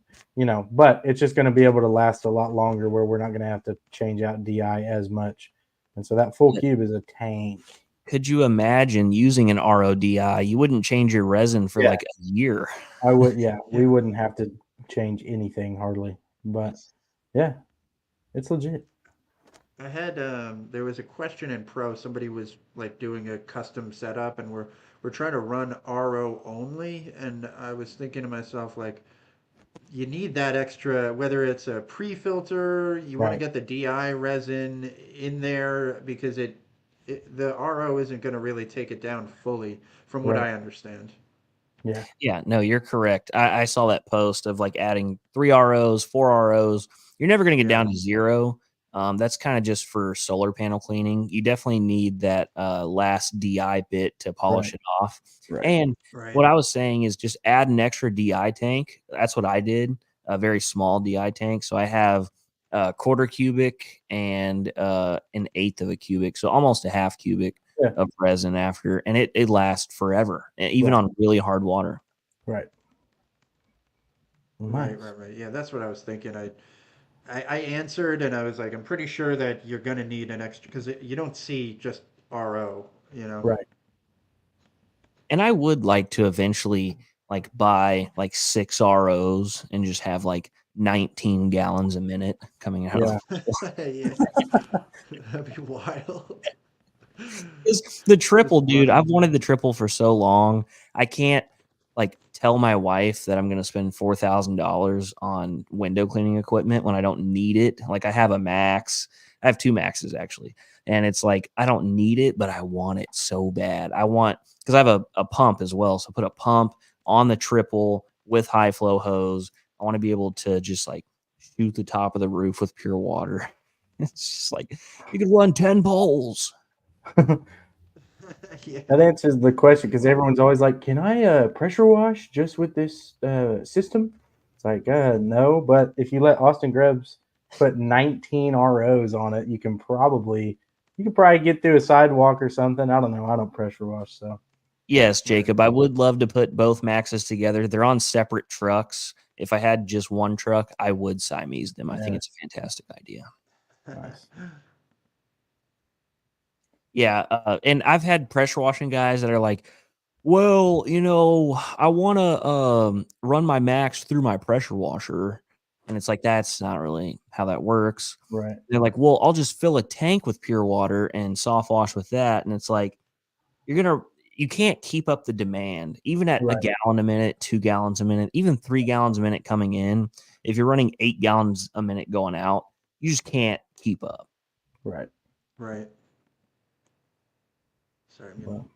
but it's just going to be able to last a lot longer where we're not going to have to change out DI as much. And so that full cube is a tank. Could you imagine using an RODI? You wouldn't change your resin for Yeah. like a year. I would, yeah, we Yeah. wouldn't have to change anything hardly. But yeah, it's legit. I had there was a question in pro. Somebody was like doing a custom setup, and we're trying to run RO only. And I was thinking to myself, like, you need that extra, whether it's a pre-filter, you want to Right. get the DI resin in there because the RO isn't going to really take it down fully, from what Right. I understand. Yeah. Yeah, no, you're correct. I saw that post of like adding 3 ROs, 4 ROs. You're never going to get Yeah. down to 0. That's kind of just for solar panel cleaning. You definitely need that last DI bit to polish Right. it off. Right. And Right. what I was saying is just add an extra DI tank. That's what I did, a very small DI tank. So I have a quarter cubic and an eighth of a cubic, so almost a half cubic Yeah. of resin after, and it lasts forever, even Right. on really hard water. Right. Right, Nice. right, right. Yeah, that's what I was thinking. I answered and I was like, I'm pretty sure that you're going to need an extra because you don't see just RO, you know? Right. And I would like to eventually like buy like 6 ROs and just have like 19 gallons a minute coming out of Yeah. Yeah, that'd be wild. the That's triple, dude. funny. I've wanted the triple for so long. I can't like tell my wife that I'm going to spend $4,000 on window cleaning equipment when I don't need it. Like I have a Max. I have 2 Maxes actually. And it's like I don't need it, but I want it so bad. I want because I have a pump as well. So put a pump on the triple with high flow hose. I want to be able to just like shoot the top of the roof with pure water. It's just like you could run 10 poles. Yeah. That answers the question because everyone's always like, "Can I pressure wash just with this system?" It's like, no, but if you let Austin Grubbs put 19 ROs on it, you can probably get through a sidewalk or something. I don't know. I don't pressure wash, so Yes, Right. Jacob. I would love to put both Maxes together. They're on separate trucks. If I had just one truck, I would Siamese them. I think yeah, it's a fantastic idea. nice. Yeah, and I've had pressure washing guys that are like, "Well, I want to run my Max through my pressure washer," and it's like that's not really how that works. Right, They're like, "Well, I'll just fill a tank with pure water and soft wash with that," and it's like you can't keep up the demand even at a right, gallon a minute, 2 gallons a minute, even 3 gallons a minute coming in. If you're running 8 gallons a minute going out, you just can't keep up. right. Right. Sorry, Well,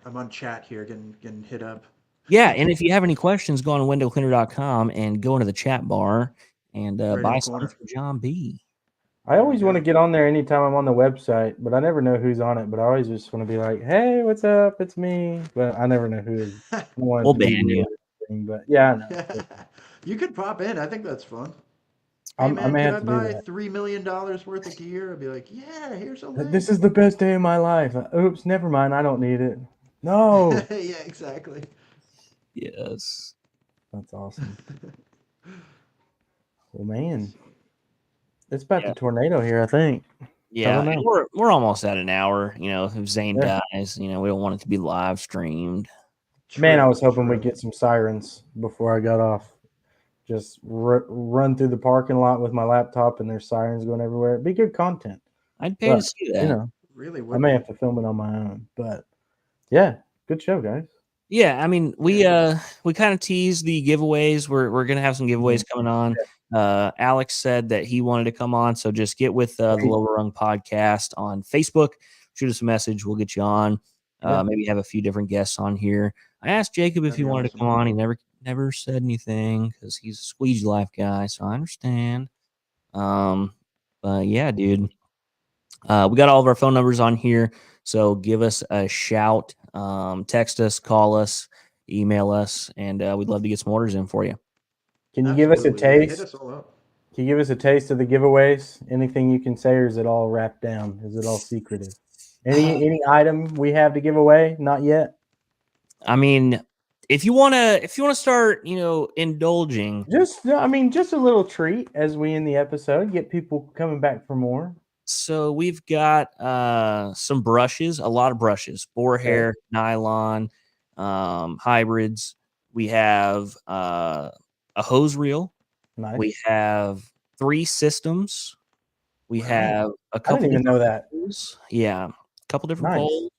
I'm on chat here, getting hit up. Yeah, and if you have any questions, go on windowcleaner.com and go into the chat bar and Right in buy the something corner. from John B. I There we always want to go. get on there anytime I'm on the website, but I never know who's on it. But I always just want to be like, "Hey, what's up? It's me." But I never know who is. I don't want We'll it to be ban weird you. or anything. But yeah, I know. But You could pop in. I think that's fun. Hey I man, may could have I to do buy that. $3 million worth of gear? I'd be like, yeah, here's a This link. is the best day of my life. Oops, never mind. I don't need it. No. Yeah, exactly. Yes. That's awesome. Well, man, it's about Yeah. to tornado here, I think. I Yeah. don't And know. we're almost at an hour. If Zane Yeah. dies, we don't want it to be live streamed. Man, I True, was hoping we'd true. get some sirens before I got off. Just run through the parking lot with my laptop and there's sirens going everywhere. It'd be good content. I'd pay to But, see you that. know, Really I would may be. have to film it on my own. But yeah, good show, guys. Yeah, I mean, Yeah. we kind of teased the giveaways. We're gonna have some giveaways Mhm. coming on. Alex said that he wanted to come on, so just get with the Sweet. Lower Rung podcast on Facebook. Shoot us a message, we'll get you on. Yeah. Maybe have a few different guests on here. I asked Jacob if That'd he be wanted to awesome. come on. He never said anything because he's a squeegee life guy, so I understand. But yeah, dude. We got all of our phone numbers on here, so give us a shout, text us, call us, email us, and we'd love to get some orders in for you. Can you give us a Absolutely. Yeah, hit taste? us all up. Can you give us a taste of the giveaways? Anything you can say, or is it all wrapped down? Is it all secretive? Any item we have to give away? Not yet. I mean, if you wanna start, indulging. Just a little treat as we end the episode. Get people coming back for more. So we've got some brushes, a lot of brushes, boar Okay. hair, nylon, hybrids. We have a hose reel. Nice. We have 3 systems. We Wow. have a I couple didn't even know that. poles. Yeah, a couple different Nice. poles.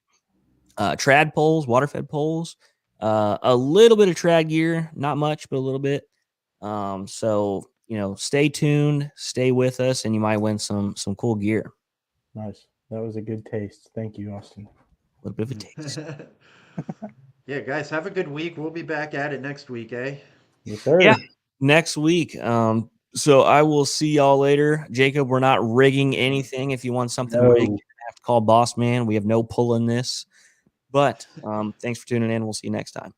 Trad poles, water fed poles, a little bit of trad gear, not much, but a little bit. So stay tuned, stay with us, and you might win some cool gear. Nice. That was a good taste. Thank you, Austin. A little bit of a taste. Yeah, guys, have a good week. We'll be back at it next week, eh? Yes, sir. Yeah. Next week. So I will see y'all later. Jacob, we're not rigging anything. If you want something rigged, you're gonna have to call Boss Man. We have no pull in this. But thanks for tuning in. We'll see you next time.